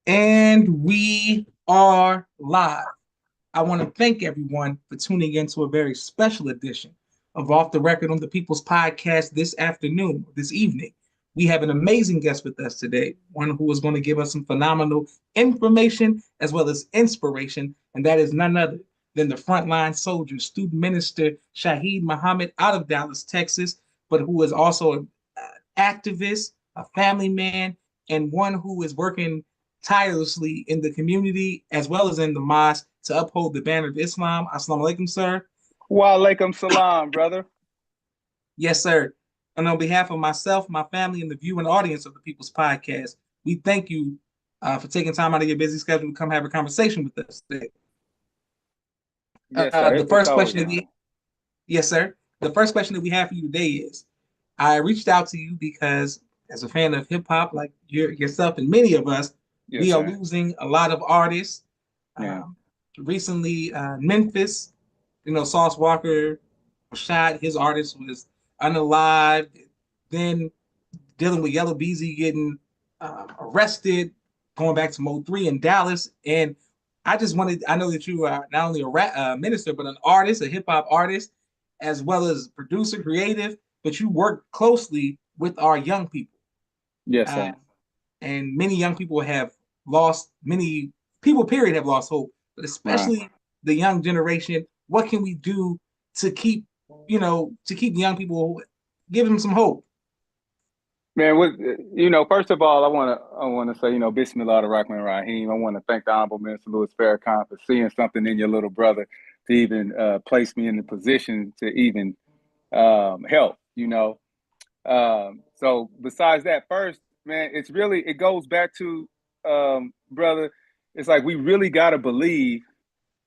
And we are live. I want to thank everyone for tuning in to a very special edition of Off the Record on the People's Podcast this afternoon, this evening. We have an amazing guest with us today, one who is going to give us some phenomenal information as well as inspiration, and that is none other than the frontline soldier, student minister Shaheed Muhammad out of Dallas, Texas, but who is also an activist, a family man, and one who is working tirelessly in the community as well as in the mosque to uphold the banner of Islam. Assalamu alaikum, sir. Wa alaikum salam, brother. Yes, sir. And on behalf of myself, my family, and the viewing audience of the People's Podcast, we thank you for taking time out of your busy schedule to come have a conversation with us today. Yes, sir. The It's first always question an that honor. we, yes, sir. The first question that we have for you today is, I reached out to you because, as a fan of hip hop, like yourself and many of us, we Yes, are sir. losing a lot of artists. Yeah. Um, Recently, Memphis, Sauce Walker was shot. His artist was unalived. Then dealing with Yellow Beezy getting arrested, going back to Mo 3 in Dallas. And I know that you are not only a minister, but an artist, a hip hop artist, as well as producer, creative, but you work closely with our young people. Yes, Uh, sir. and many young people have lost, many people, period, have lost hope, but Right. especially the young generation. What can we do to keep, to keep the young people, give them some hope? Man, first of all, I wanna say, Bismillah ar-Rahman ar-Rahim. I want to thank the Honorable Minister Louis Farrakhan for seeing something in your little brother to even place me in the position to even help, So besides that, first, man, it goes back to brother, it's like we really gotta believe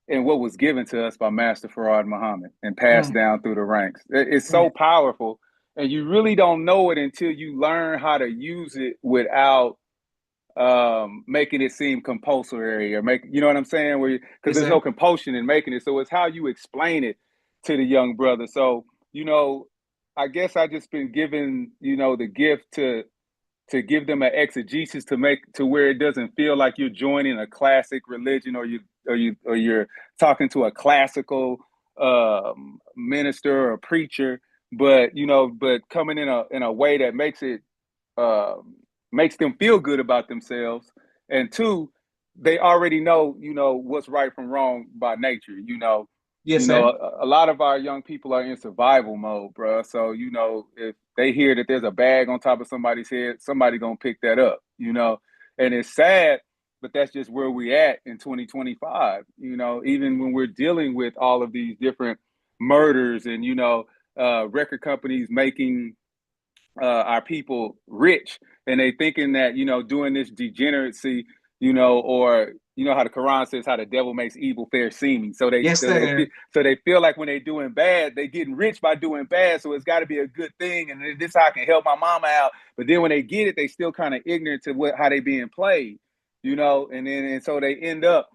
in what was given to us by Master Farad Muhammad and passed Mm, down through the ranks. It's so mm, powerful, and you really don't know it until you learn how to use it without making it seem compulsory or make you know what I'm saying? Where because yes, there's no sir. compulsion in making it, so it's how you explain it to the young brother. So you know, I guess I just been given the gift to give them an exegesis to make to where it doesn't feel like you're joining a classic religion or you're talking to a classical minister or preacher, but coming in a way that um, makes them feel good about themselves, and two, they already know what's right from wrong by nature. Yes, sir. A lot of our young people are in survival mode, bro. So if they hear that there's a bag on top of somebody's head, somebody gonna pick that up. And it's sad, but that's just where we at in 2025. Even when we're dealing with all of these different murders and record companies making our people rich, and they thinking that doing this degeneracy, or how the Quran says how the devil makes evil fair seeming. So they Yes, so they sir. so they feel like when they doing bad, they getting rich by doing bad. So it's got to be a good thing, and this how I can help my mama out. But then when they get it, they still kind of ignorant to how they being played, and so they end up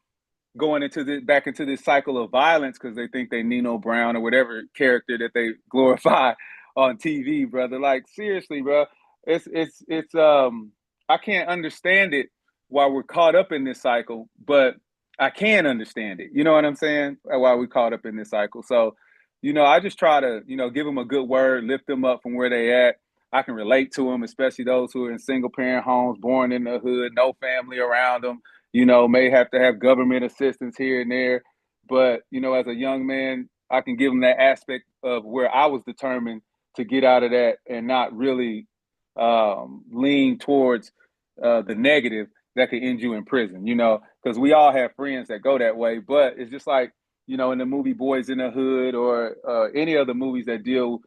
going back into this cycle of violence because they think they Nino Brown or whatever character that they glorify on TV, brother. Like seriously, bro, it's I can't understand it while we're caught up in this cycle, but I can understand it. You know what I'm saying? While we're caught up in this cycle, so I just try to give them a good word, lift them up from where they at. I can relate to them, especially those who are in single parent homes, born in the hood, no family around them, may have to have government assistance here and there. But, as a young man, I can give them that aspect of where I was determined to get out of that and not really lean towards the negative that could end you in prison, because we all have friends that go that way. But it's just like, in the movie Boys in the Hood or any other movies that deal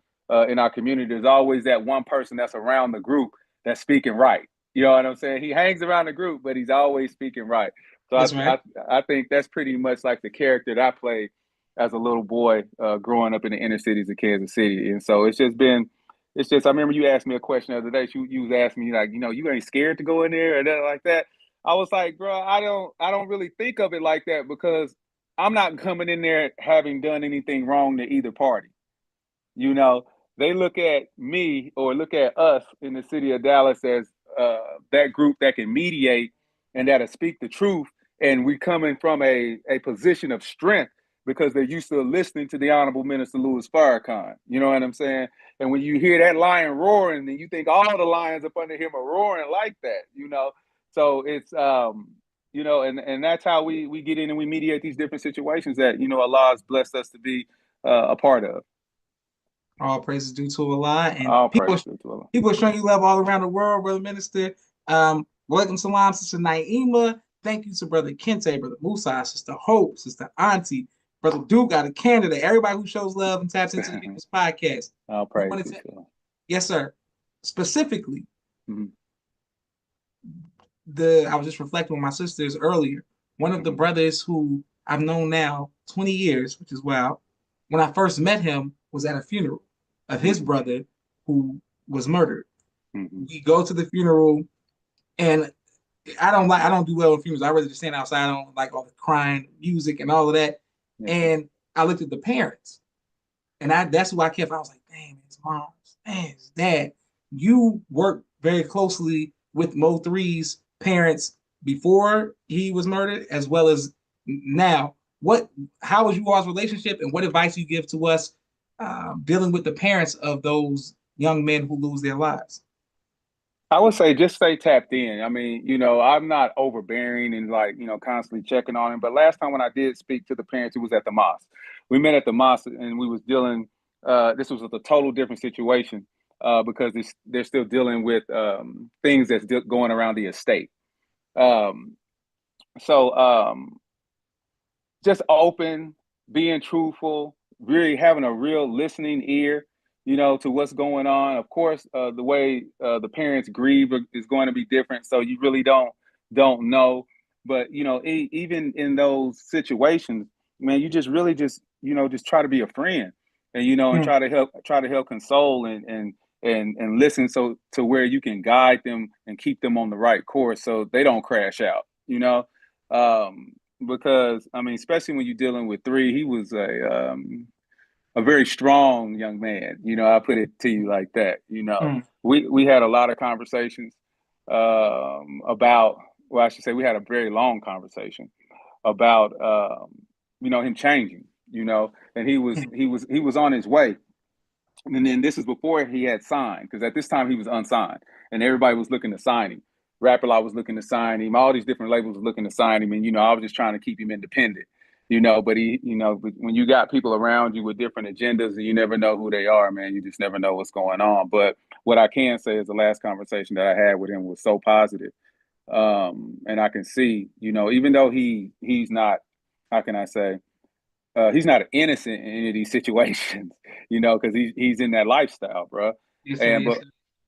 in our community, there's always that one person that's around the group that's speaking right. You know what I'm saying? He hangs around the group, but he's always speaking right. So Yes, man. I think that's pretty much like the character that I played as a little boy growing up in the inner cities of Kansas City. And so it's just, I remember you asked me a question the other day. You was asking me like, you ain't scared to go in there or nothing like that. I was like, bro, I don't really think of it like that because I'm not coming in there having done anything wrong to either party. You know, they look at me or look at us in the city of Dallas as that group that can mediate and that'll speak the truth. And we coming from a position of strength because they're used to listening to the Honorable Minister Louis Farrakhan. You know what I'm saying? And when you hear that lion roaring, then you think all the lions up under him are roaring like that, you know? So it's, you know, and that's how we get in and we mediate these different situations that, you know, Allah has blessed us to be a part of. All praises due to Allah, and All people praise to Allah. people are showing you love all around the world, brother minister. Welcome salam, sister Naima. Thank you to brother Kente, brother Musa, sister Hope, sister Auntie, brother Duke out of Canada. Everybody who shows love and taps into the people's podcast. All We praise wanted to to, Allah. yes, sir. Specifically, Mm-hmm. I was just reflecting with my sisters earlier. One of the Mm-hmm. brothers who I've known now 20 years, which is wild. When I first met him, was at a funeral of his Mm-hmm. brother who was murdered. Mm-hmm. We go to the funeral, and I don't do well with funerals. I rather just stand outside. I don't like all the crying, music, and all of that. Yes, sir. And I looked at the parents, and that's who I kept. I was like, "Damn, it's mom, man, it's dad." You worked very closely with Mo 3's parents before he was murdered, as well as now. How was you all's relationship, and what advice you give to us dealing with the parents of those young men who lose their lives? I would say just stay tapped in. I mean, you know, I'm not overbearing and like, you know, constantly checking on him. But last time when I did speak to the parents, it was at the mosque. We met at the mosque and we was dealing, this was a total different situation because they're still dealing with things that's going around the estate. Um, so just open, being truthful, really having a real listening ear, you know, to what's going on. Of course, the way the parents grieve is going to be different, so you really don't know. But you know, even in those situations, man, you just really just you know just try to be a friend, and you know, and Hmm. try to help console and listen so to where you can guide them and keep them on the right course so they don't crash out. You know, um, because I mean, especially when you're dealing with three, he was a very strong young man. You know, I put it to you like that. You know, Hmm. we had a lot of conversations about. Well, I should say we had a very long conversation about you know him changing. You know, and Hmm. he was on his way, and then this is before he had signed, because at this time he was unsigned, and everybody was looking to sign him. Rapper Law was looking to sign him. All these different labels were looking to sign him, and you know, I was just trying to keep him independent. You know, but you know, but when you got people around you with different agendas, and you never know who they are, man, you just never know what's going on. But what I can say is the last conversation that I had with him was so positive, and I can see, you know, even though he's not, how can I say, he's not innocent in any of these situations, you know, because he's in that lifestyle, bro. Yes, sir. And Yes, sir.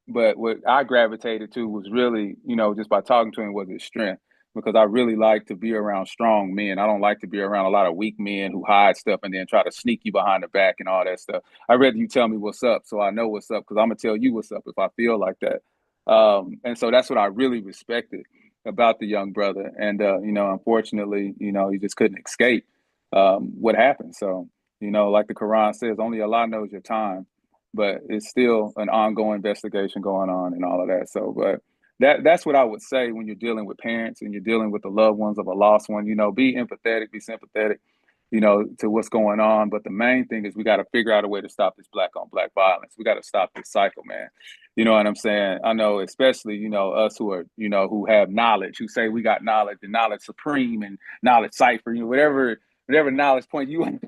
but what I gravitated to was really, you know, just by talking to him was his strength. Because I really like to be around strong men. I don't like to be around a lot of weak men who hide stuff and then try to sneak you behind the back and all that stuff. I'd rather you tell me what's up so I know what's up because I'm gonna tell you what's up if I feel like that. And so that's what I really respected about the young brother. And you know, unfortunately, you know, he just couldn't escape what happened. So, you know, like the Quran says, only Allah knows your time, but it's still an ongoing investigation going on and all of that. So, but that's what I would say when you're dealing with parents and you're dealing with the loved ones of a lost one. You know, be empathetic, be sympathetic, you know, to what's going on. But the main thing is we got to figure out a way to stop this black on black violence. We got to stop this cycle, man. You know what I'm saying? I know, especially, you know, us who are, you know, who have knowledge, who say we got knowledge and knowledge supreme and knowledge cipher, you know, whatever knowledge point you want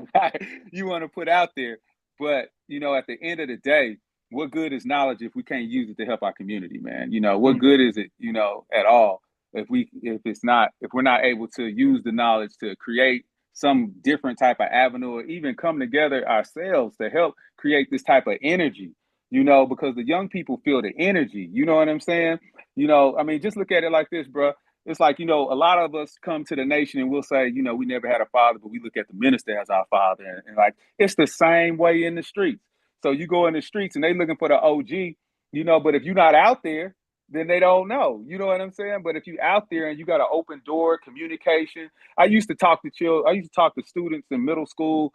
you want to put out there. But, you know, at the end of the day, what good is knowledge if we can't use it to help our community, man? You know, what Hmm. good is it, you know, at all if we're not able to use the knowledge to create some different type of avenue or even come together ourselves to help create this type of energy, you know, because the young people feel the energy. You know what I'm saying? You know, I mean, just look at it like this, bro. It's like, you know, a lot of us come to the nation and we'll say, you know, we never had a father, but we look at the minister as our father. And like, it's the same way in the streets. So you go in the streets and they looking for the OG, you know, but if you're not out there, then they don't know. You know what I'm saying? But if you out there and you got an open door, communication. I used to talk to children. I used to talk to students in middle school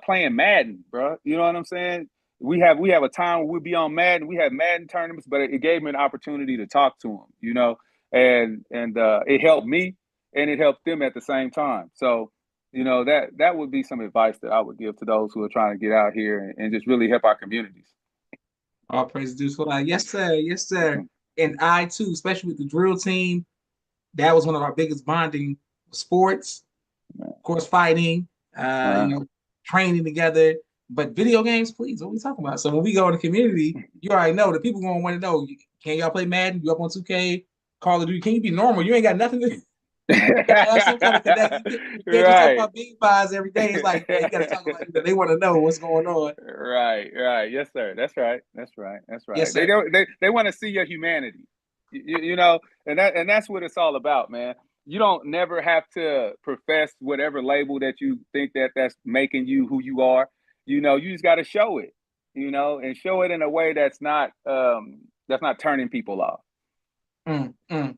playing Madden, bro. You know what I'm saying? We have a time where we'll be on Madden. We have Madden tournaments, but it gave me an opportunity to talk to them, you know. and it helped me and it helped them at the same time. So, that would be some advice that I would give to those who are trying to get out here and just really help our communities. All praise due to Allah. Yes, sir. Yes, sir. Mhm. And I too, especially with the drill team, that was one of our biggest bonding sports. Of course, fighting, Uh, training together. But video games, please, what are we talking about? So when we go in the community, you already know the people gonna want to know, can y'all play Madden? You up on 2K, Call of Duty? Can you be normal? You ain't got nothing to gotta have some kind of connect. You can't just talk right. about big pies every day. It's like, man, you gotta talk about, they want to know what's going on. Right, right. Yes, sir. That's right. That's right. That's Yes, right. They sir. don't. They want to see your humanity. And that's what it's all about, man. You don't never have to profess whatever label that you think that's making you who you are. You just got to show it. And show it in a way that's not turning people off. Mm.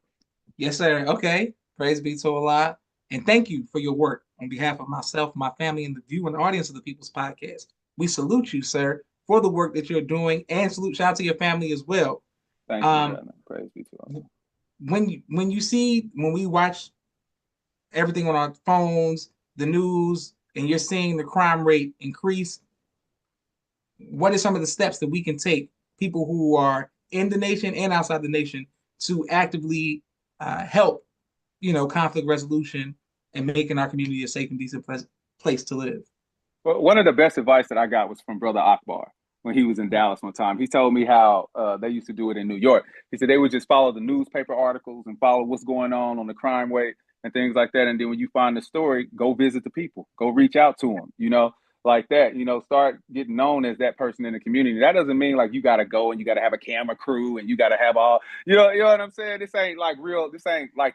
Yes, sir. Okay. Praise be to Allah. And thank you for your work on behalf of myself, my family, and the viewing audience of the People's Podcast. We salute you, sir, for the work that you're doing, and shout out to your family as well. Thank you, Um, brother. Praise be to Allah. when we watch everything on our phones, the news, and you're seeing the crime rate increase, what are some of the steps that we can take, people who are in the nation and outside the nation, to actively help, conflict resolution and making our community a safe and decent place to live? Well, one of the best advice that I got was from Brother Akbar when he was in Dallas one time. He told me how they used to do it in New York. He said they would just follow the newspaper articles and follow what's going on the crime rate and things like that. And then when you find the story, go visit the people, go reach out to them, like that, start getting known as that person in the community. That doesn't mean like you got to go and you got to have a camera crew and you got to have all, you know what I'm saying? This ain't like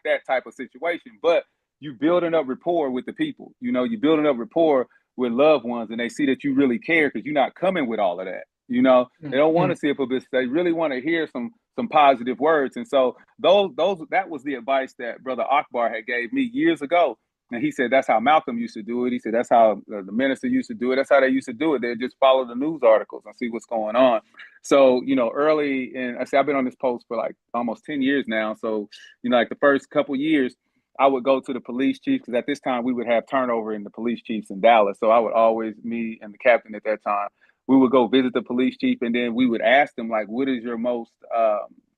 that type of situation, but you building up rapport with the people, you building up rapport with loved ones and they see that you really care because you're not coming with all of that. They don't want Mm-hmm. to see a publicity. They really want to hear some positive words. And so those that was the advice that Brother Akbar had gave me years ago. And he said that's how Malcolm used to do it. He said that's how the minister used to do it. That's how they used to do it. They just follow the news articles and see what's going on. So, early in, I say I've been on this post for like almost 10 years now. So, like the first couple years, I would go to the police chief because at this time we would have turnover in the police chiefs in Dallas. So I would always, me and the captain at that time, we would go visit the police chief and then we would ask them like, what is your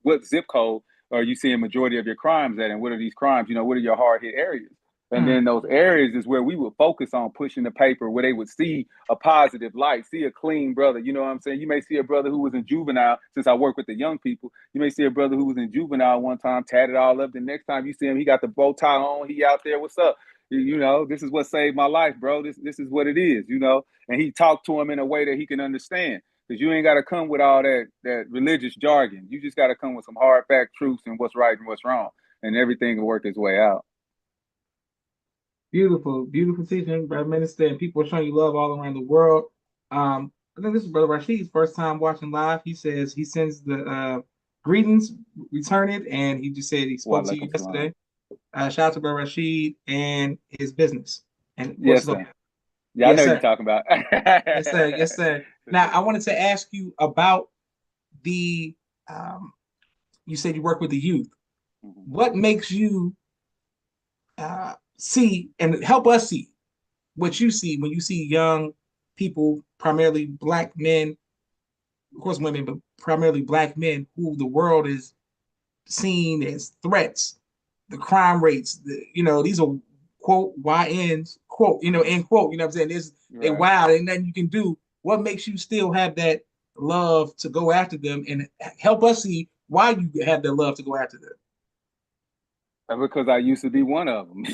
what zip code are you seeing majority of your crimes at? And what are these crimes? What are your hard hit areas? And then those areas is where we would focus on pushing the paper where they would see a positive light, see a clean brother. You know what I'm saying? You may see a brother who was in juvenile, since I work with the young people. You may see a brother who was in juvenile one time, tatted all up. The next time you see him, he got the bow tie on, he out there, what's up? This is what saved my life, bro. This is what it is, And he talked to him in a way that he can understand. Because you ain't got to come with all that religious jargon. You just got to come with some hard fact truths and what's right and what's wrong. And everything will work its way out. Beautiful, beautiful teaching, Brother Minister, and people are showing you love all around the world. I think this is Brother Rashid's first time watching live. He says he sends the greetings, return it, and he just said he Wa spoke to you alaikum salam. yesterday. Shout out to Brother Rashid and his business, and of course, Yes, it's on. sir. Yeah, I Yes, know you're sir. talking about. Yes, sir. Yes, sir. Now, I wanted to ask you about the. Um, you said you work with the youth. Mhm. What makes you see and help us see what you see when you see young people, primarily black men, of course women, but primarily black men, who the world is seen as threats, the crime rates, these are quote YNs, quote, end quote, you know what I'm saying? They Right. wild, ain't nothing you can do. What makes you still have that love to go after them and help us see why you have that love to go after them? Because I used to be one of them.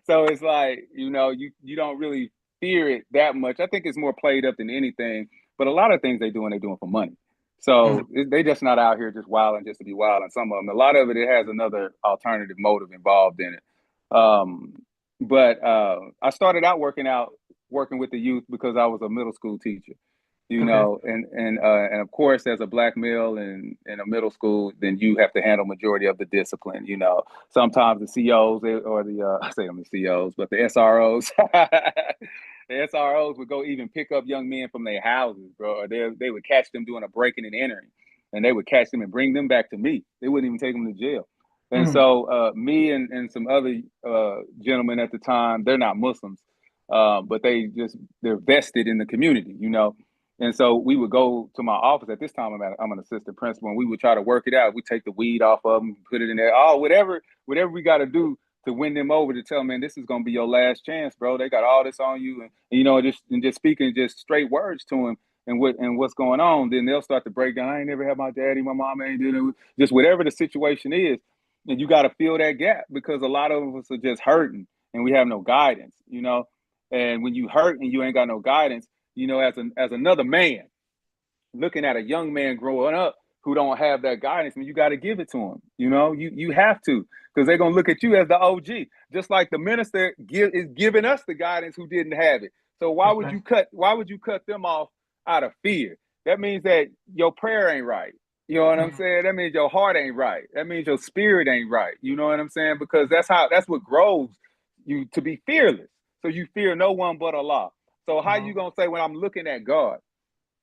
So it's like, you don't really fear it that much. I think it's more played up than anything. But a lot of things they're doing for money. Mm, So they just not out here just wilding just to be wild. And some of them, a lot of it has another alternative motive involved in it. But I started out working with the youth because I was a middle school teacher. okay. And of course, as a black male in a middle school, then you have to handle majority of the discipline. Sometimes the COs or I say them the COs, but the SROs, the SROs would go even pick up young men from their houses, bro. Or they would catch them doing a breaking and entering, and they would catch them and bring them back to me. They wouldn't even take them to jail. And so me and some other gentlemen at the time, they're not Muslims, but they're vested in the community, you know. And so we would go to my office at this time. I'm an assistant principal, and we would try to work it out. We take the weed off of them, put it in there. Oh, whatever we got to do to win them over, to tell them, man, this is gonna be your last chance, bro. They got all this on you, and you know, just speaking just straight words to them and what's going on. Then they'll start to break down. I ain't never had my daddy, my mom ain't doing it. Just whatever the situation is, and you got to fill that gap because a lot of us are just hurting and we have no guidance, you know. And when you hurt and you ain't got no guidance, you know, as another man looking at a young man growing up who don't have that guidance, and you got to give it to him. You know, you have to, because they're gonna look at you as the OG, just like the minister is giving us the guidance who didn't have it. So why would you cut them off out of fear? That means that your prayer ain't right. You know what I'm saying? That means your heart ain't right. That means your spirit ain't right. You know what I'm saying? Because that's what grows you to be fearless. So you fear no one but Allah. So how you gonna say when I'm looking at God,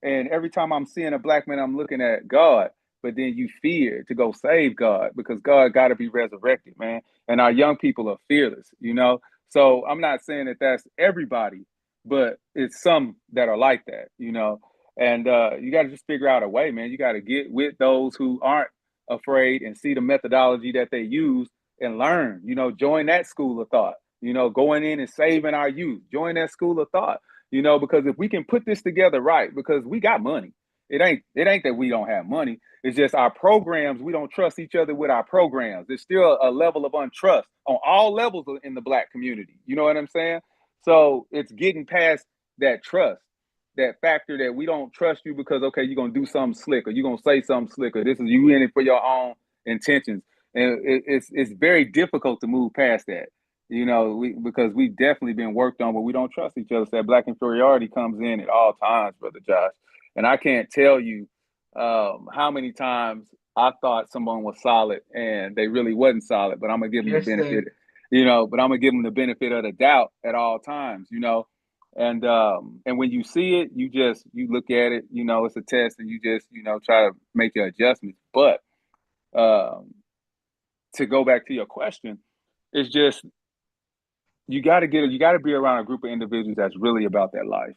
and every time I'm seeing a black man, I'm looking at God, but then you fear to go save God because God got to be resurrected, man. And our young people are fearless, you know? So I'm not saying that that's everybody, but it's some that are like that, you know? And you got to just figure out a way, man. You got to get with those who aren't afraid and see the methodology that they use and learn, you know, join that school of thought, you know, going in and saving our youth, join that school of thought, you know, because if we can put this together right, because we got money. It ain't that we don't have money. It's just our programs, we don't trust each other with our programs. There's still a level of untrust on all levels in the black community. You know what I'm saying? So it's getting past that trust, that factor that we don't trust you because, okay, you're going to do something slick or you're going to say something slick or this is you in it for your own intentions. And it's very difficult to move past that, you know, because we've definitely been worked on, but we don't trust each other. So that black inferiority comes in at all times, Brother Josh. And I can't tell you how many times I thought someone was solid and they really wasn't solid, but I'm gonna give them the benefit, you know, but I'm gonna give them the benefit of the doubt at all times, you know. And when you see it, you look at it, you know, it's a test and you just, you know, try to make your adjustments. But to go back to your question, it's just you gotta be around a group of individuals that's really about that life.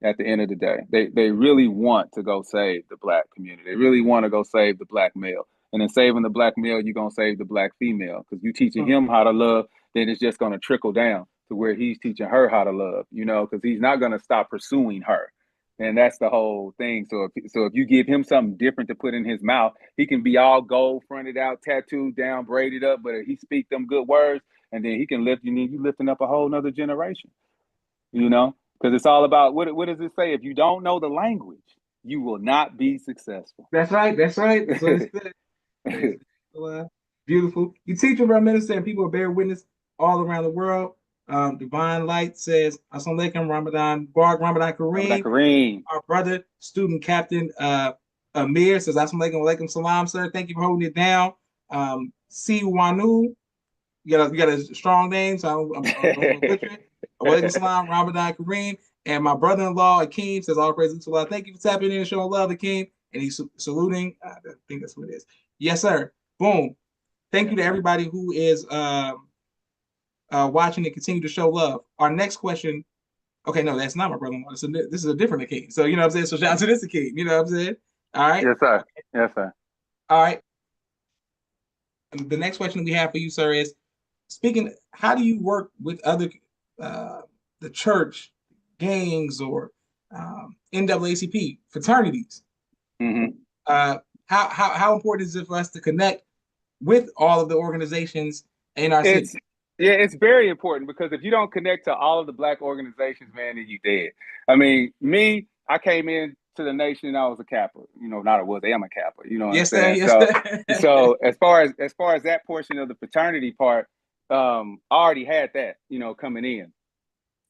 At the end of the day, they really want to go save the black community. They really want to go save the black male. And in saving the black male, you're gonna save the black female because you teaching him how to love. Then it's just gonna trickle down to where he's teaching her how to love. You know, because he's not gonna stop pursuing her. And that's the whole thing. So if you give him something different to put in his mouth, he can be all gold, fronted out, tattooed down, braided up, but if he speak them good words, and then he can lift you. You lifting up a whole nother generation. You know, because it's all about what does it say? If you don't know the language, you will not be successful. That's right. That's right. That's what it said. Beautiful. You teach about minister and people bear witness all around the world. Divine Light says, Assalamu alaikum, Ramadan, Bark, Ramadan Kareem. Kareem. Our brother, student captain Amir says, Assalamu alaikum, salam, sir. Thank you for holding it down. Si Wanu, you got a strong name, so I'm going to butcher it. Walaikum salam, Ramadan Kareem. And my brother-in-law, Akeem, says, all praise to Allah. Thank you for tapping in and showing love, Akeem. And he's saluting. I think that's what it is. Yes, sir. Boom. Thank you to everybody who is watching and continue to show love. Our next question. Okay, no, that's not my brother-in-law. This is a different Akeem. So, you know what I'm saying? So, shout out to this Akeem. You know what I'm saying? All right. Yes, sir. Yes, sir. All right. And the next question we have for you, sir, is speaking, how do you work with other the church, gangs, or NAACP fraternities? Mm-hmm. How important is it for us to connect with all of the organizations in our city? Yeah, it's very important because if you don't connect to all of the black organizations, man, then you dead. I mean, I came in to the nation and I was a Kappa. You know, not a was, I am a Kappa. You know what I'm saying? Yes, sir. So as far as that portion of the fraternity part, I already had that, you know, coming in.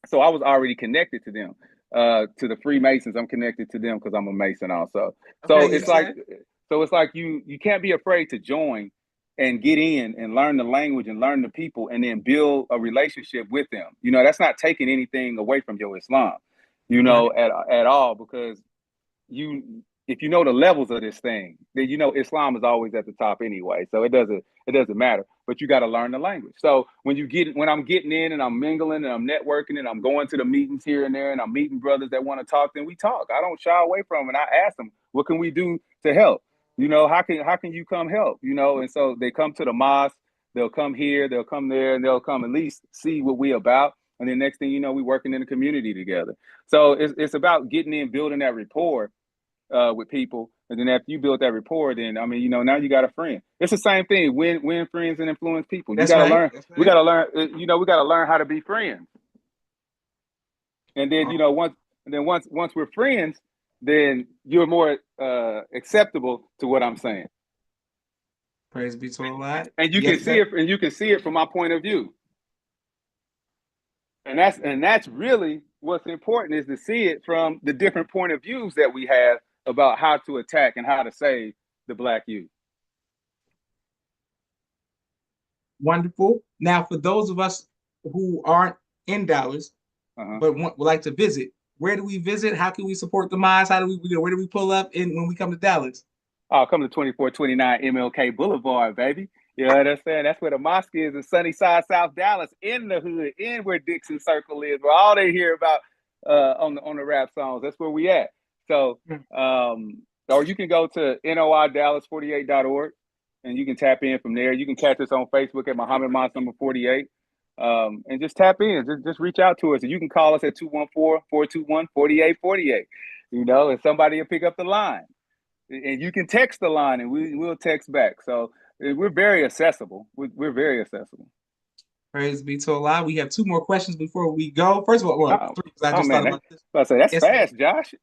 So I was already connected to them. To the Freemasons, I'm connected to them because I'm a Mason also. So Okay, it's like you can't be afraid to join and get in and learn the language and learn the people and then build a relationship with them. You know, that's not taking anything away from your Islam, you know, at all, because if you know the levels of this thing, then you know Islam is always at the top anyway. So it doesn't matter. But you got to learn the language. So when I'm getting in and I'm mingling and I'm networking and I'm going to the meetings here and there and I'm meeting brothers that want to talk, then we talk. I don't shy away from it. And I ask them, what can we do to help? How can you come help? And so they come to the mosque, they'll come here, they'll come there, and they'll come at least see what we about. And then next thing you know, we working in the community together. So it's about getting in, building that rapport with people. And then after you build that rapport, then I mean, now you got a friend. It's the same thing. Win friends and influence people. You That's got to right. learn. That's We right. got to learn. We got to learn how to be friends. And then Oh, once we're friends, then you're more acceptable to what I'm saying. praise be to Allah. And you can Yes, see sir. it. And you can see it from my point of view. And that's really what's important, is to see it from the different point of views that we have about how to attack and how to save the Black youth. Wonderful. Now, for those of us who aren't in Dallas Uh-huh. but would like to visit, where do we visit? How can we support the Minds? How do we, where do we pull up in when we come to Dallas? Oh, come to 2429 MLK Boulevard, baby. You know what I'm saying? That's where the mosque is in Sunnyside, South Dallas, in the hood, in where Dixon Circle is, where all they hear about on the rap songs. That's where we at. So, or you can go to noidallas48.org and you can tap in from there. You can catch us on Facebook at Muhammad Mosque number 48. And just tap in, just reach out to us. And you can call us at 214-421-4848. And somebody will pick up the line. And you can text the line and we'll text back. So we're very accessible. We're very accessible. Praise be to Allah. We have two more questions before we go. First of all, well, Oh, three, because I oh just thought man, about this. I say that's Yes, sir. fast, Josh.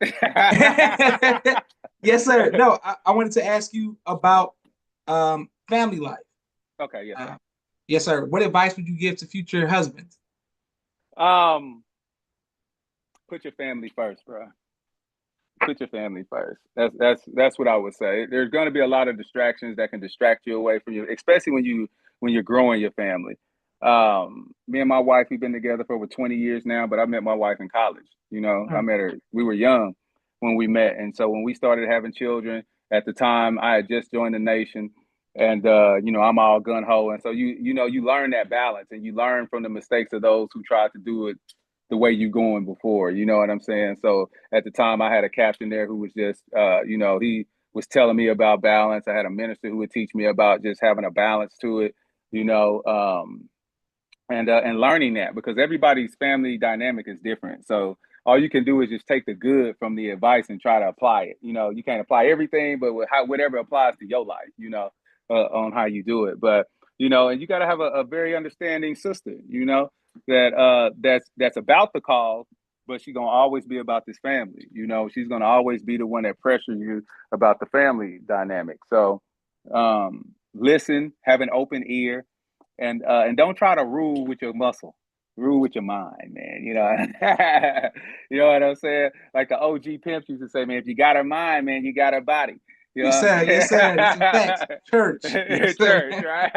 Yes, sir. No, I wanted to ask you about family life. Okay, yes, Uh, sir. yes, sir. What advice would you give to future husbands? Um, put your family first, bro. Put your family first. That's what I would say. There's going to be a lot of distractions that can distract you away from you, especially when you're growing your family. Me and my wife, we've been together for over 20 years now, but I met my wife in college. I Mm, met her. We were young when we met, and so when we started having children, at the time I had just joined the nation, and I'm all gun ho, and so you learn that balance, and you learn from the mistakes of those who tried to do it the way you going before. You know what I'm saying? So at the time, I had a captain there who was just, he was telling me about balance. I had a minister who would teach me about just having a balance to it, you know, and learning that, because everybody's family dynamic is different. So all you can do is just take the good from the advice and try to apply it. You can't apply everything, but whatever applies to your life, on how you do it. But and you got to have a very understanding sister, that's about the cause, but she's gonna always be about this family. She's gonna always be the one that pressures you about the family dynamic. So listen, have an open ear, and don't try to rule with your muscle. Rule with your mind, man. You know what I'm saying? Like the OG pimps used to say, man, if you got a mind, man, you got a body. You know yes, what sir. Yes, sir. This is facts. Church. I'm Yes, saying? sir. Church, right?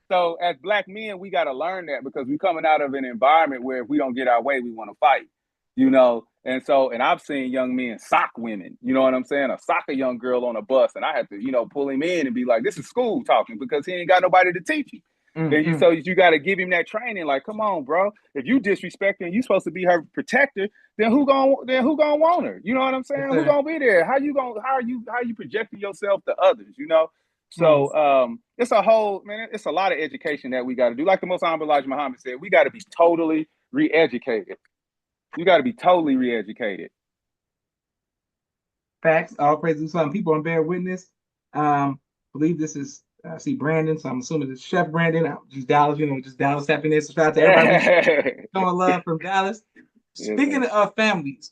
So as Black men, we got to learn that, because we're coming out of an environment where if we don't get our way, we want to fight. And I've seen young men sock women, you know what I'm saying? Or sock a young girl on a bus, and I had to, pull him in and be like, this is school talking, because he ain't got nobody to teach him. And Mm-mm. you got to give him that training. Like, come on, bro. If you disrespecting, you supposed to be her protector. Then who gonna want her? You know what I'm Yes, saying? Who sir. gonna be there? How are you projecting yourself to others? Mm. So it's a whole, man. It's a lot of education that we got to do. Like the Most Honorable Elijah Muhammad said, we got to be totally re-educated. You got to be totally re-educated. Facts. All praises to some people on bear witness. Believe this is I see Brandon, so I'm assuming it's Chef Brandon. Just Dallas, just Dallas tapping in. So shout out to everybody showing love from Dallas. Yes, Speaking sir. of families,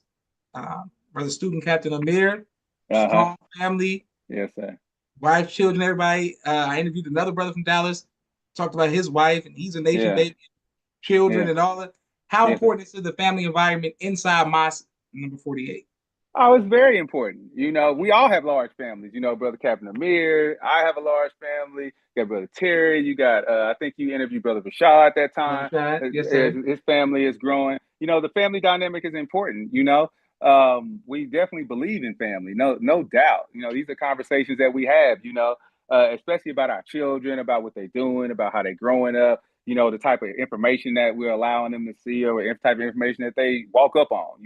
brother student captain Amir, Uh-huh. strong family, Yes, sir. wife, children, everybody. I interviewed another brother from Dallas, talked about his wife, and he's a nation Yeah. baby, children, Yeah. and all that. How Yes, sir. important is the family environment inside Mosque number 48? Oh, it's very important. We all have large families. Brother Captain Amir, I have a large family. You got Brother Terry. You got, I think you interviewed Brother Bashar at that Brother time. Shad, His, yes, sir. his family is growing. The family dynamic is important. we definitely believe in family. No doubt. These are conversations that we have, especially about our children, about what they're doing, about how they're growing up, the type of information that we're allowing them to see or the type of information that they walk up on.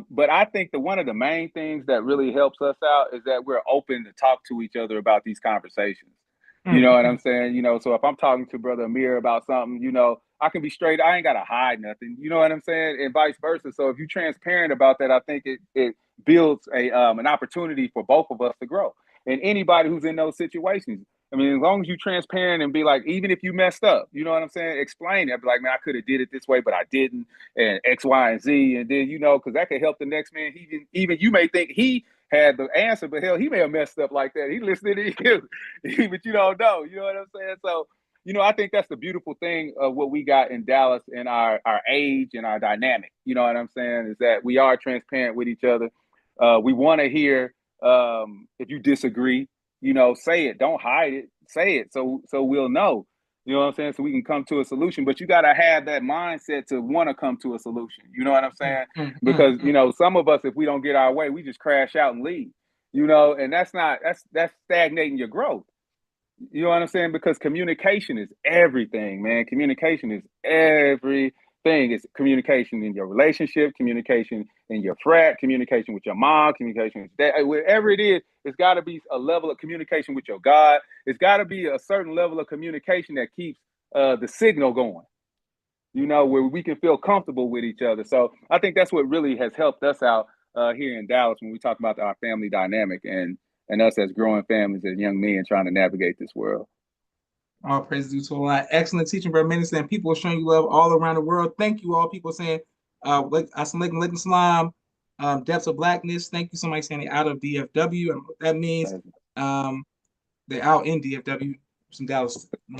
But I think that one of the main things that really helps us out is that we're open to talk to each other about these conversations. You know what Mm-hmm. I'm saying? So if I'm talking to Brother Amir about something, I can be straight. I ain't got to hide nothing. You know what I'm saying? And vice versa. So if you're transparent about that, I think it builds an opportunity for both of us to grow. And anybody who's in those situations, I mean, as long as you're transparent and be like, even if you messed up, you know what I'm saying? Explain it. Be like, man, I could have did it this way, but I didn't, and X, Y, and Z. And then, because that could help the next man. Even you may think he had the answer, but hell, he may have messed up like that. He listening to you, but you don't know. You know what I'm saying? So, I think that's the beautiful thing of what we got in Dallas and our age and our dynamic. You know what I'm saying? Is that we are transparent with each other. We want to hear if you disagree, say it. Don't hide it. Say it so we'll know. You know what I'm saying? So we can come to a solution. But you got to have that mindset to want to come to a solution. You know what I'm saying? Because, some of us, if we don't get our way, we just crash out and leave. And that's stagnating your growth. You know what I'm saying? Because communication is everything, man. Communication is everything. It's communication in your relationship, communication in your frat, communication with your mom, communication with dad, whatever it is. It's got to be a level of communication with your God. It's got to be a certain level of communication that keeps the signal going. Where we can feel comfortable with each other. So I think that's what really has helped us out here in Dallas when we talk about our family dynamic and us as growing families and young men trying to navigate this world. All praise due to Allah. Excellent teaching, brother. Minister, and people are showing you love all around the world. Thank you, all people saying, Assalamu alaikum salam, depths of blackness. Thank you. Somebody saying out of DFW. I don't know what that means. They're out in DFW. Some Dallas. You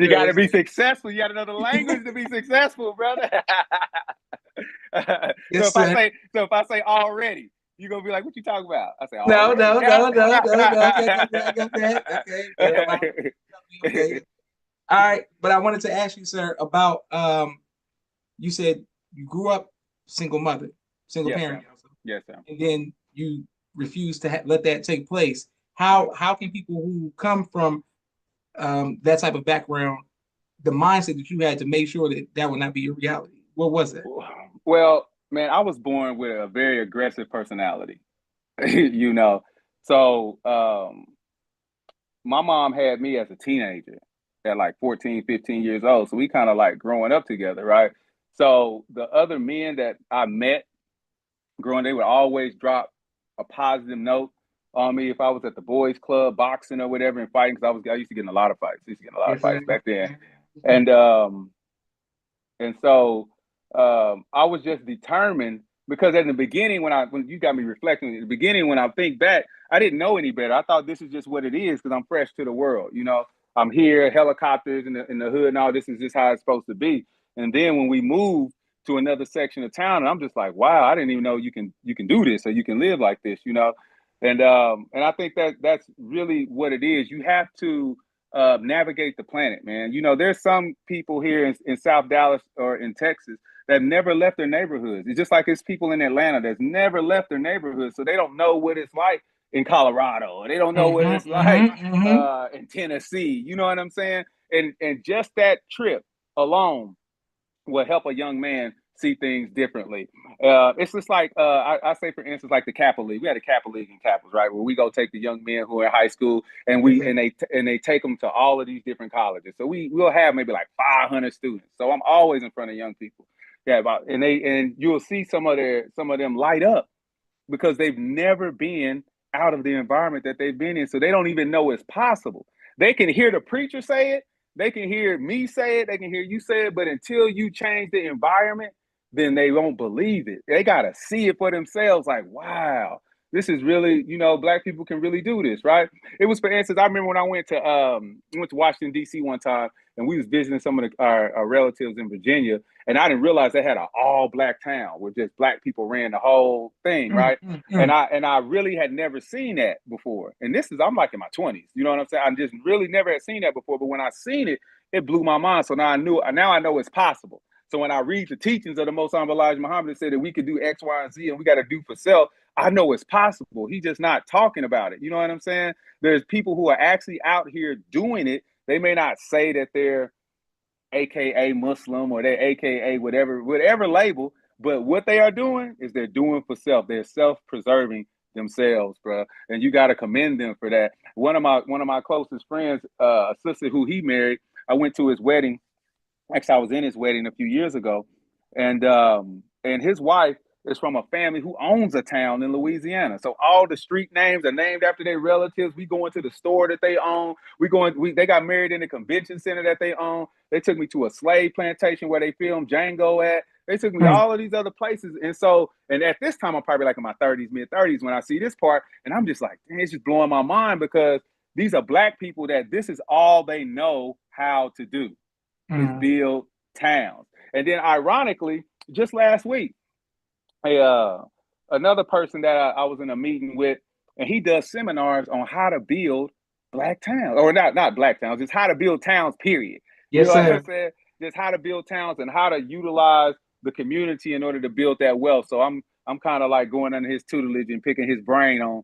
got to be successful. You got to know the language to be successful, brother. Yes, so if I say already, you're gonna be like, what you talking about? I say no. already. Okay, I got that. Okay. All right, but I wanted to ask you, sir, about you said you grew up single yes, parent, yes, sir. and then you refused to let that take place. How can people who come from that type of background, the mindset that you had to make sure that that would not be your reality? What was that? Well, man, I was born with a very aggressive personality, So my mom had me as a teenager at like 14, 15 years old. So we kind of like growing up together, right? So the other men that I met growing, they would always drop a positive note on me if I was at the boys club boxing or whatever and fighting, because I used to get in a lot of fights. I used to get in a lot of Yes, fights sir. back then. And so I was just determined, because in the beginning, when you got me reflecting, in the beginning, when I think back, I didn't know any better. I thought this is just what it is because I'm fresh to the world. I'm here, helicopters in the hood and all, this is just how it's supposed to be. And then when we moved to another section of town, and I'm just like, wow, I didn't even know you can do this or you can live like this. And I think that's really what it is. You have to navigate the planet, man. There's some people here in South Dallas or in Texas that have never left their neighborhoods. It's just like it's people in Atlanta that's never left their neighborhood, so they don't know what it's like in Colorado, or they don't know what it's like in Tennessee. You know what I'm saying? And just that trip alone will help a young man see things differently. It's just like I say, for instance, like the Kappa League. We had a Kappa League in Kappas, right, where we go take the young men who are in high school and they take them to all of these different colleges. So we'll have maybe like 500 students. So I'm always in front of young people. Yeah, and you'll see some of them light up because they've never been out of the environment that they've been in. So they don't even know it's possible. They can hear the preacher say it. They can hear me say it. They can hear you say it. But until you change the environment, then they won't believe it. They got to see it for themselves. Like, wow, this is really, Black people can really do this, right? It was, for instance, I remember when I went to Washington, D.C. one time, and we was visiting some of our relatives in Virginia, and I didn't realize they had an all-Black town where just Black people ran the whole thing, right? And I really had never seen that before. And I'm like in my 20s, you know what I'm saying? I just really never had seen that before. But when I seen it, it blew my mind. So now I know it's possible. So when I read the teachings of the Most Honorable Elijah Muhammad that said that we could do X, Y, and Z and we got to do for self, I know it's possible. He's just not talking about it. You know what I'm saying? There's people who are actually out here doing it. They may not say that they're AKA Muslim or they're AKA whatever label, but what they are doing is they're doing for self. They're self-preserving themselves, bro. And you got to commend them for that. One of my closest friends, a sister who he married, I went to his wedding. Actually, I was in his wedding a few years ago, and his wife is from a family who owns a town in Louisiana. So all the street names are named after their relatives. We go into the store that they own. They got married in the convention center that they own. They took me to a slave plantation where they filmed Django at. They took me Mm. all of these other places. And at this time, I'm probably like in my 30s, mid 30s when I see this part. And I'm just like, dang, it's just blowing my mind because these are Black people that this is all they know how to do is Mm. build towns. And then ironically, just last week, another person that I was in a meeting with, and he does seminars on how to build Black towns, or not Black towns, just how to build towns, period. You Yes, know what I'm sir. saying? Just how to build towns and how to utilize the community in order to build that wealth. So I'm kind of like going under his tutelage and picking his brain on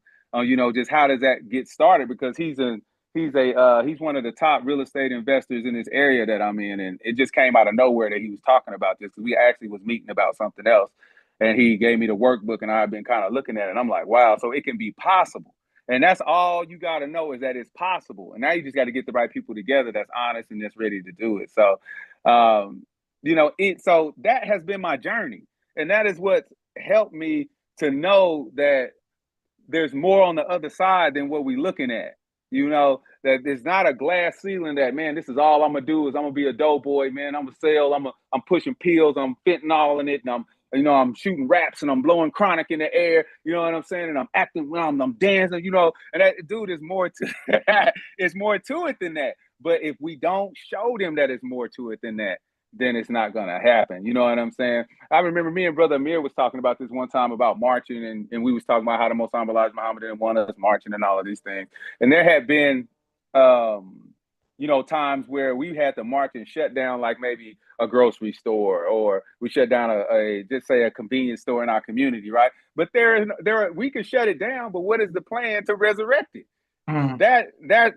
just how does that get started, because he's one of the top real estate investors in this area that I'm in, and it just came out of nowhere that he was talking about this because we actually was meeting about something else, and he gave me the workbook, and I've been kind of looking at it, and I'm like, wow, so it can be possible. And that's all you got to know is that it's possible. And now you just got to get the right people together that's honest and that's ready to do it. So, so that has been my journey, and that is what helped me to know that there's more on the other side than what we're looking at. That there's not a glass ceiling that, man, this is all I'm gonna do is I'm gonna be a doughboy, man. I'm gonna sell, I'm pushing pills, I'm fentanyl in it, and I'm shooting raps and I'm blowing chronic in the air, you know what I'm saying? And I'm acting around, I'm dancing, and that dude is more to it's more to it than that. But if we don't show them that it's more to it than that, then it's not gonna happen. You know what I'm saying? I remember me and Brother Amir was talking about this one time about marching, and we was talking about how the Most Honorable Elijah Muhammad didn't want us marching and all of these things. And there had been, times where we had to march and shut down, like maybe a grocery store, or we shut down just say a convenience store in our community, right? But we can shut it down, but what is the plan to resurrect it? Mm.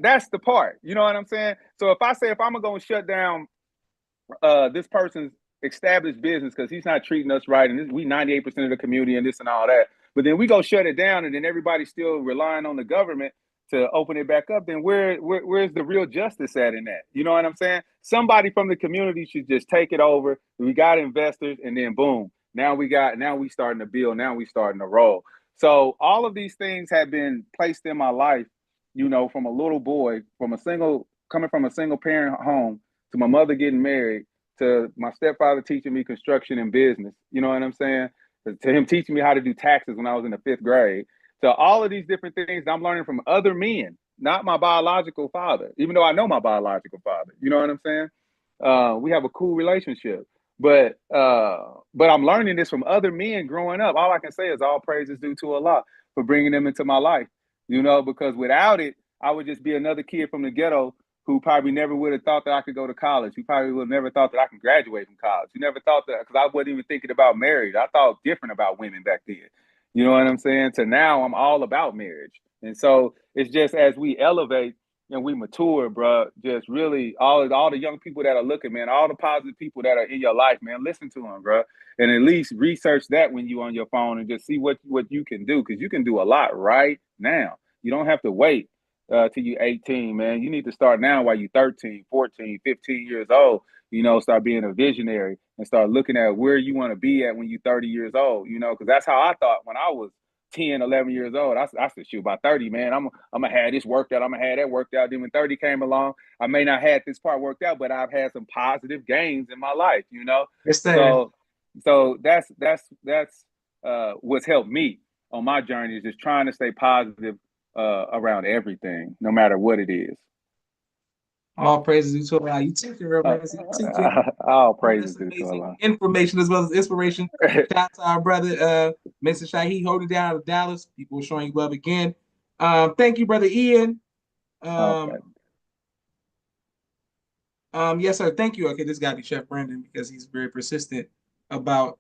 That's the part. You know what I'm saying? So if I'm gonna shut down this person's established business because he's not treating us right, and we 98% of the community and this and all that, but then we go shut it down, and then everybody's still relying on the government to open it back up, then where's the real justice at in that? You know what I'm saying? Somebody from the community should just take it over. We got investors, and then boom, now we starting to build, now we starting to roll. So all of these things have been placed in my life, from a little boy, coming from a single parent home, to my mother getting married, to my stepfather teaching me construction and business. You know what I'm saying? To him teaching me how to do taxes when I was in the 5th grade. So all of these different things I'm learning from other men, not my biological father, even though I know my biological father. You know what I'm saying? We have a cool relationship. But I'm learning this from other men growing up. All I can say is all praise is due to Allah for bringing them into my life, because without it, I would just be another kid from the ghetto who probably never would have thought that I could go to college. Who probably would have never thought that I can graduate from college. Who never thought that, because I wasn't even thinking about marriage. I thought different about women back then. You know what I'm saying? To now, I'm all about marriage. And so it's just as we elevate and we mature, bro, just really all the young people that are looking, man, all the positive people that are in your life, man, listen to them, bro. And at least research that when you on your phone and just see what you can do, because you can do a lot right now. You don't have to wait till you 18, man. You need to start now while you 13, 14, 15 years old. Start being a visionary and start looking at where you want to be at when you're 30 years old, because that's how I thought when I was 10, 11 years old. I said, shoot, by 30, man, I'm going to have this worked out. I'm going to have that worked out. Then when 30 came along, I may not have this part worked out, but I've had some positive gains in my life. Yes, sir. So that's what's helped me on my journey, is just trying to stay positive around everything, no matter what it is. All praises due to Allah. You teaching, real man. So you teaching All all praises this due to amazing Allah. information as well as inspiration. Shout out to our brother, Mr. Shaheed, holding down out of Dallas. People showing you love again. Thank you, brother Ian. Um, Okay. Yes, sir. Thank you. Okay, this got to be Chef Brandon because he's very persistent about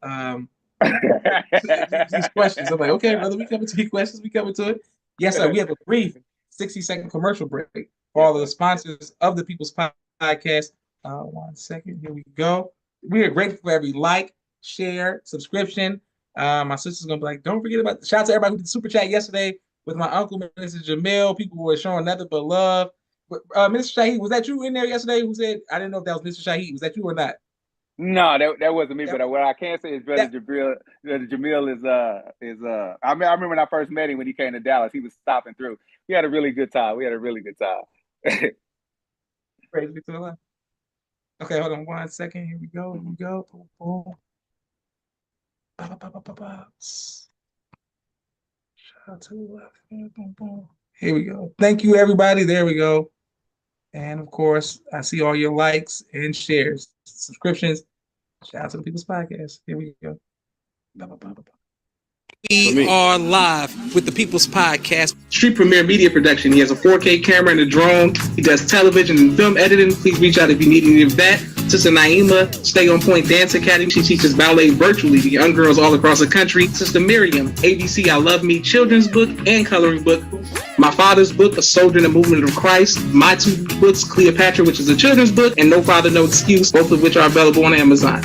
these questions. I'm like, okay, brother, we coming to your questions. We coming to it. Yes, sir. We have a brief 60-second commercial break for Yes, all of the sir. sponsors of the People's Podcast. 1 second. Here we go. We are grateful for every like, share, subscription. My sister's gonna be like, don't forget about shout out to everybody who did super chat yesterday with my uncle, Mr. Jamil. People were showing nothing but love. Mr. Shaheed, was that you in there yesterday? Who said I didn't know if that was Mr. Shaheed? Was that you or not? No, that wasn't me. That, But what I can say is, brother that Jabril, brother Jamil is. I mean, I remember when I first met him when he came to Dallas. He was stopping through. We had a really good time. We had a really good time. praise be to the Lord. Okay, hold on 1 second. Here we go. Here we go. Boom, boom. Ba, ba, ba, ba, ba. Shout out to the left. Boom, boom. Here we go. Thank you, everybody. There we go. And of course, I see all your likes and shares, subscriptions. Shout out to the People's Podcast. Here we go. Ba, ba, ba, ba, ba. We are live with the People's Podcast. Street Premier Media Production. He has a 4K camera and a drone. He does television and film editing. Please reach out if you need any of that. Sister Naima, Stay On Point Dance Academy. She teaches ballet virtually to young girls all across the country. Sister Miriam, ABC I Love Me children's book and coloring book. My father's book, A Soldier in the Movement of Christ. My two books, Cleopatra, which is a children's book, and No Father, No Excuse, both of which are available on Amazon.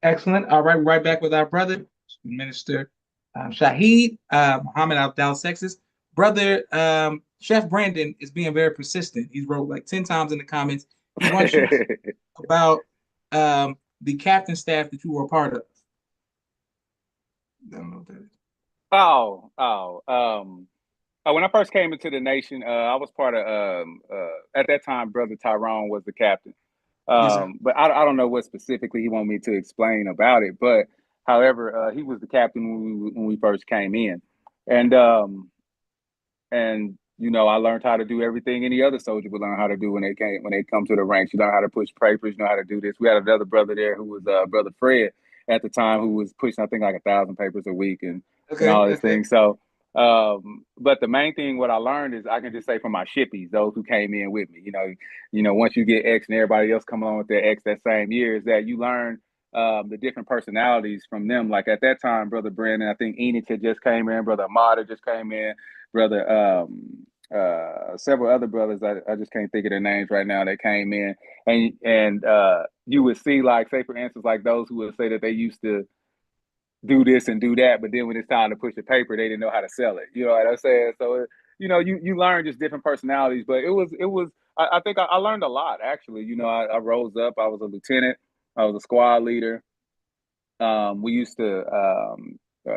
Excellent. All right, we're right back with our brother, Minister Shaheed Muhammad out of Dallas, Texas. Brother, Chef Brandon is being very persistent. He's wrote like 10 times in the comments. He wants you to talk about the captain staff that you were a part of. I don't know what that is. When I first came into the nation, I was part of at that time, Brother Tyrone was the captain. Yes, sir. But I don't know what specifically he wanted me to explain about it. But however, he was the captain when we first came in, and you know, I learned how to do everything any other soldier would learn how to do when they come to the ranks. You learn how to push papers, you know how to do this. We had another brother there who was Brother Fred at the time, who was pushing I think like 1,000 papers a week and Okay, all this okay. thing. So but the main thing what I learned is I can just say from my shippies, those who came in with me, you know, once you get X and everybody else come along with their X that same year, is that you learn the different personalities from them. Like at that time, Brother Brandon, I think Enid had just came in, Brother Ahmad had just came in, Brother several other brothers, I just can't think of their names right now, that came in, and you would see, like, say for instance, like those who would say that they used to do this and do that, but then when it's time to push the paper, they didn't know how to sell it. You know what I'm saying? So you know, you learn just different personalities, but it was I think I learned a lot actually. You know, I rose up. I was a lieutenant. I was a squad leader. We used to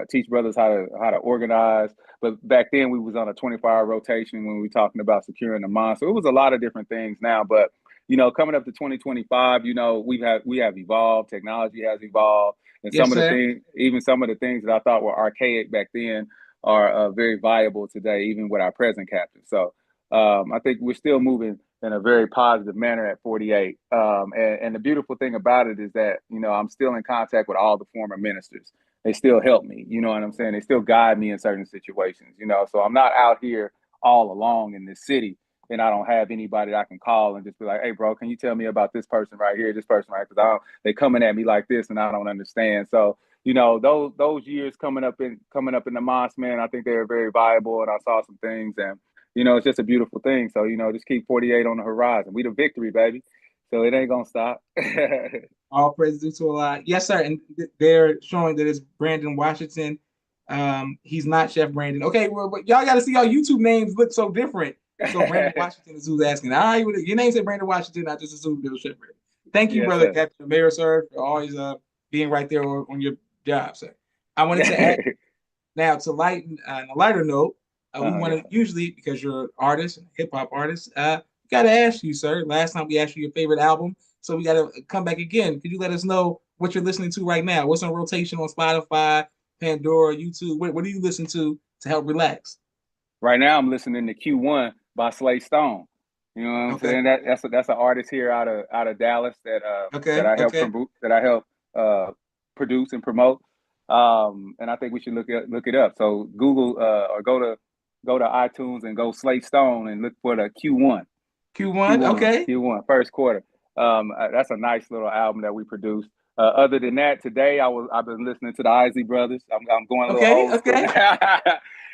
teach brothers how to organize, but back then we was on a 24-hour rotation when we were talking about securing the mine. So it was a lot of different things now. But you know, coming up to 2025, you know, we have evolved. Technology has evolved, and Yes, sir. even some of the things that I thought were archaic back then are very viable today, even with our present captain. So I think we're still moving in a very positive manner at 48. And the beautiful thing about it is that, you know, I'm still in contact with all the former ministers. They still help me. You know what I'm saying? They still guide me in certain situations, you know, so I'm not out here all alone in this city and I don't have anybody that I can call and just be like, hey, bro, can you tell me about this person right here, this person right? Because they coming at me like this and I don't understand. So, you know, those years coming up in the mosque, man, I think they were very viable, and I saw some things, and you know, it's just a beautiful thing. So, you know, just keep 48 on the horizon. We the victory, baby. So it ain't gonna stop. All praise due to Allah. Yes, sir. And they're showing that it's Brandon Washington. He's not Chef Brandon. Okay, well, but y'all got to see how YouTube names look so different. So Brandon Washington is who's asking. Your name said Brandon Washington. I just assumed it was Chef Brandon. Thank you, Yes, brother sir. Captain Mayor, sir, for always being right there on your job, sir. I wanted to add now to lighten on a lighter note. We want Yes, to sir. usually, because you're an artist, hip hop artist, we got to ask you, sir. Last time we asked you your favorite album, so we got to come back again. Could you let us know what you're listening to right now? What's on rotation on Spotify, Pandora, YouTube? What do you listen to help relax? Right now, I'm listening to Q1 by Slay Stone. You know what I'm Okay, saying? That's an artist here out of Dallas that okay, I help okay. promote, that I help produce and promote. And I think we should look it up. So Google or go to go to iTunes and go Slate Stone and look for the Q1. Q1. Q1, Okay. Q1, first quarter. That's a nice little album that we produced. Other than that, today I've been listening to the Isley Brothers. I'm going a little Okay. old school Okay. now.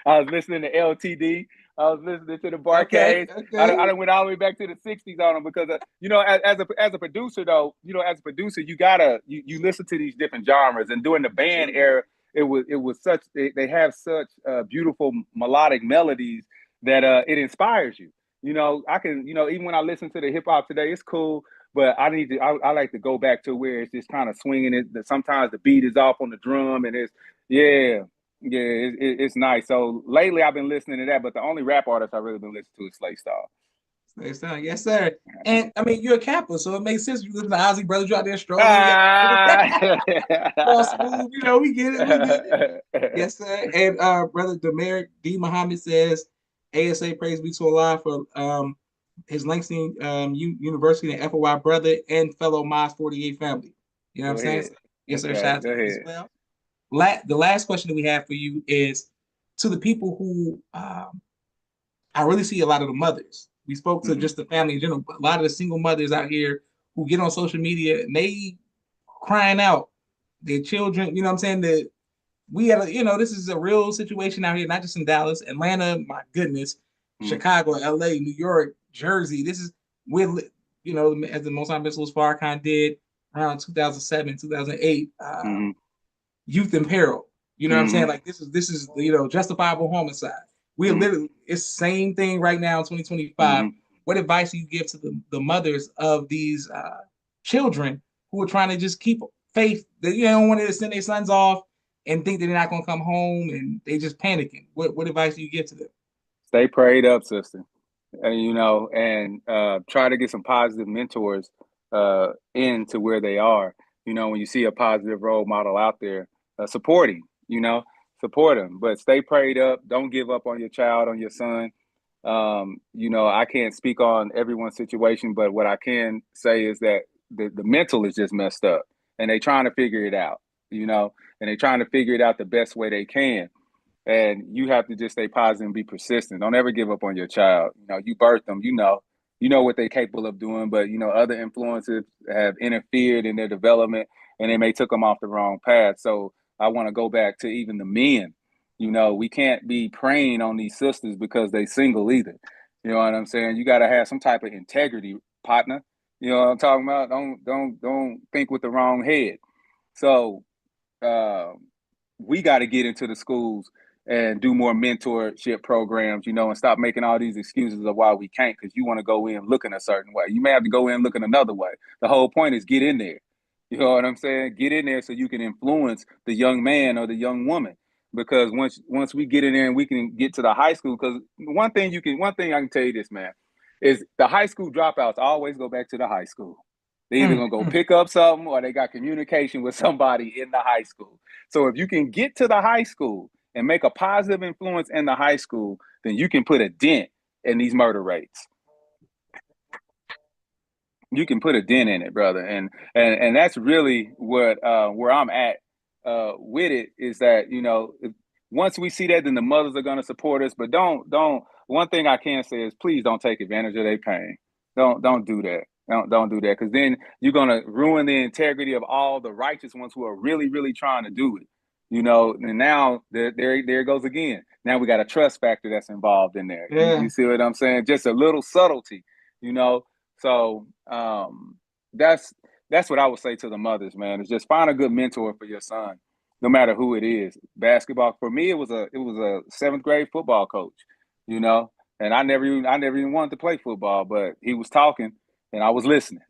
I was listening to LTD. I was listening to the Okay. Barcades. I Okay. done went all the way back to the '60s on them because as a producer though, as a producer you gotta you listen to these different genres. And during the band Absolutely. era, it was such they have such beautiful melodic melodies that it inspires you. I can, even when I listen to the hip hop today, it's cool, but I like to go back to where it's just kind of swinging it. Sometimes the beat is off on the drum and yeah, it's nice. So lately I've been listening to that, but the only rap artist I've really been listening to is Slay Star. Yes, sir. Yes, sir. And I mean, you're a Kappa, so it makes sense. You listen to Ozzy Brothers, you out there strolling. You Ah! all smooth. We get it. We get it. Yes, sir. And brother Demeric D. Muhammad says, ASA praise be to Allah for his Langston University and FOI brother and fellow Moss 48 family. You know what Go I'm saying? ahead. So, yes, sir. Okay, Shout out go to him as ahead. well. The last question that we have for you is to the people who I really see a lot of the mothers. We spoke to Mm-hmm. just the family in general, but a lot of the single mothers out here who get on social media and they crying out their children. You know what I'm saying? That we have, this is a real situation out here, not just in Dallas, Atlanta, my goodness, Mm-hmm. Chicago, LA, New York, Jersey. This is where, as the Most Missiles Farrakhan did around 2007, 2008, Mm-hmm. youth in peril. You know what I'm Mm-hmm. saying? Like this is justifiable homicide. We're Mm-hmm. literally it's same thing right now in 2025. Mm-hmm. What advice do you give to the mothers of these children who are trying to just keep faith that don't want to send their sons off and think that they're not going to come home and they just panicking? What advice do you give to them? Stay prayed up, sister. And try to get some positive mentors into where they are. When you see a positive role model out there, supporting, support them, but stay prayed up. Don't give up on your child, on your son. I can't speak on everyone's situation, but what I can say is that the mental is just messed up and they trying to figure it out, and they trying to figure it out the best way they can. And you have to just stay positive and be persistent. Don't ever give up on your child. You birthed them. You know what they're capable of doing, but other influences have interfered in their development, and they may took them off the wrong path. So I want to go back to even the men. We can't be preying on these sisters because they single either. You know what I'm saying? You got to have some type of integrity, partner. You know what I'm talking about? Don't think with the wrong head. So uh, we got to get into the schools and do more mentorship programs, and stop making all these excuses of why we can't, because you want to go in looking a certain way. You may have to go in looking another way. The whole point is get in there. You know what I'm saying? Get in there so you can influence the young man or the young woman. Because once we get in there and we can get to the high school, because one thing I can tell you this, man, is the high school dropouts always go back to the high school. They either Mm, gonna go mm, pick up something or they got communication with somebody in the high school. So if you can get to the high school and make a positive influence in the high school, then you can put a dent in these murder rates. You can put a dent in it, brother, and that's really what where I'm at with it is that once we see that, then the mothers are going to support us. But don't. One thing I can say is please don't take advantage of their pain. Don't do that. Don't do that, because then you're going to ruin the integrity of all the righteous ones who are really really trying to do it. And now there it goes again. Now we got a trust factor that's involved in there. You yeah. see what I'm saying? Just a little subtlety, so that's what I would say to the mothers, man. Is just find a good mentor for your son, no matter who it is. Basketball for me, it was a seventh grade football coach, you know, and I never even wanted to play football, but he was talking and I was listening.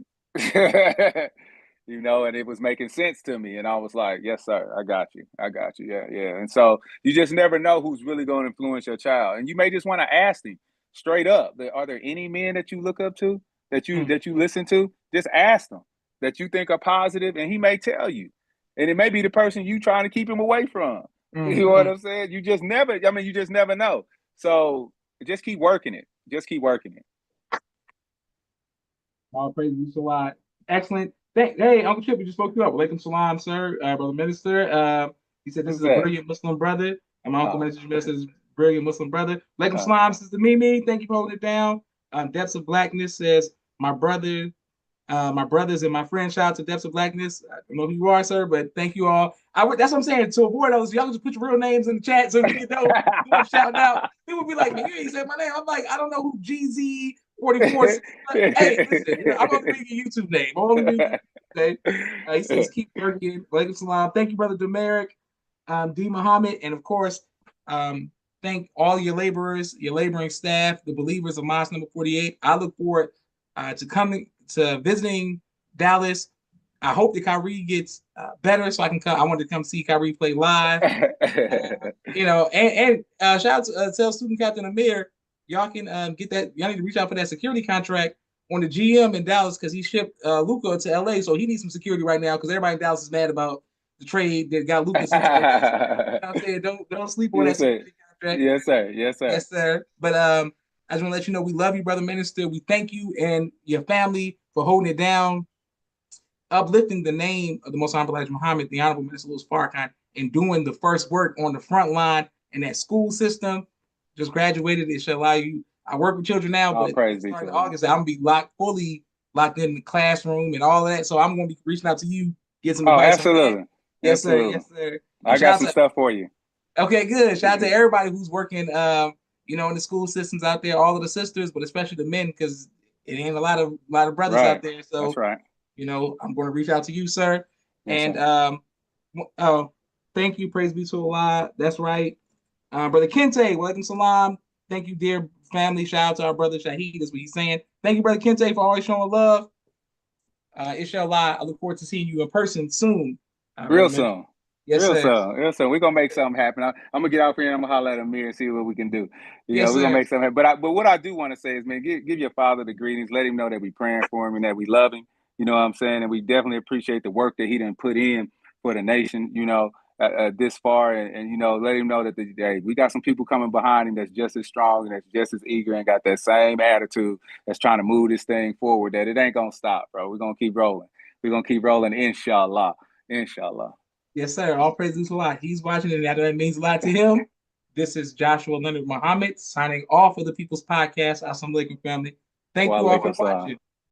And it was making sense to me. And I was like, yes, sir, I got you. I got you. Yeah, yeah. And so you just never know who's really going to influence your child. And you may just want to ask them straight up, are there any men that you look up to, that you Mm, that you listen to? Just ask them that you think are positive, and he may tell you. And it may be the person you trying to keep him away from. You mm, know what mm. I'm saying? You just never know. So just keep working it. Just keep working it. All praise be to Allah. Excellent. Hey, Uncle Chip, we just spoke you up. Walaikum salam, sir, brother minister. He said this Who's is a that? brilliant Muslim brother, and my uncle Oh, minister says brilliant Muslim brother. Alaikum Salam, Sister Mimi. Thank you for holding it down. Depths of Blackness says, my brothers and my friends. Shout out to Depths of Blackness. I don't know who you are, sir, but thank you all. That's what I'm saying. To avoid those, y'all just put your real names in the chat so we can know who I'm shouting out. People be like, man, you ain't said my name. I'm like, I don't know who GZ 44. Hey, listen, I'm only reading your YouTube name. I'm only reading your YouTube name. He says, keep working. Walaikum salam. Thank you, Brother Demeric, D. Muhammad, and of course, thank all your laborers, your laboring staff, the believers of Mosque number 48. I look forward to coming to visiting Dallas. I hope that Kyrie gets better so I can come. I wanted to come see Kyrie play live. And shout out to tell student captain Amir, y'all can get that. Y'all need to reach out for that security contract on the GM in Dallas because he shipped Luka to LA, so he needs some security right now because everybody in Dallas is mad about the trade that got Luka sent to LA. So, you know what I'm saying, don't sleep on that Yes, sir. security contract. Yes, sir. Yes, sir. Yes, sir. But I just want to let you know we love you, brother minister. We thank you and your family for holding it down, uplifting the name of the Most Honorable Elijah Muhammad, the Honorable Minister Louis Farrakhan, and doing the first work on the front line in that school system. Just graduated. It should allow you. I work with children now, All but praise be to starting him. August, I'm gonna be fully locked in the classroom and all of that. So I'm gonna be reaching out to you, get some Oh, advice on that. absolutely. Yes, sir. Absolutely. Yes, sir. I got some stuff for you. Okay, good. Shout out to everybody who's working, in the school systems out there, all of the sisters, but especially the men, because it ain't a lot of brothers Right. out there. So That's right. I'm going to reach out to you, sir. Yes, And sir. thank you. Praise be to Allah. That's right. Brother Kente, walaikum salam. Thank you, dear family. Shout out to our brother Shaheed, is what he's saying. Thank you, Brother Kente, for always showing love. Inshallah, I look forward to seeing you in person soon. Real Brother. soon. Yes, Real sir. soon. Real soon. We're gonna make something happen. I'm gonna get out here and I'm gonna holler at Amir and see what we can do. Yes, We're gonna sir. make something happen. But what I do want to say is, man, give your father the greetings. Let him know that we praying for him and that we love him. You know what I'm saying? And we definitely appreciate the work that he done put in for the nation, this far. And let him know that we got some people coming behind him that's just as strong and that's just as eager and got that same attitude that's trying to move this thing forward, that it ain't gonna stop, bro. We're gonna keep rolling. We're gonna keep rolling, inshallah. Inshallah. Yes, sir. All praises to Allah. He's watching, and that means a lot to him. This is Joshua Leonard Muhammad signing off of the People's Podcast. Assalamu alaikum, family. Thank Wa you all for alaikum salam. watching.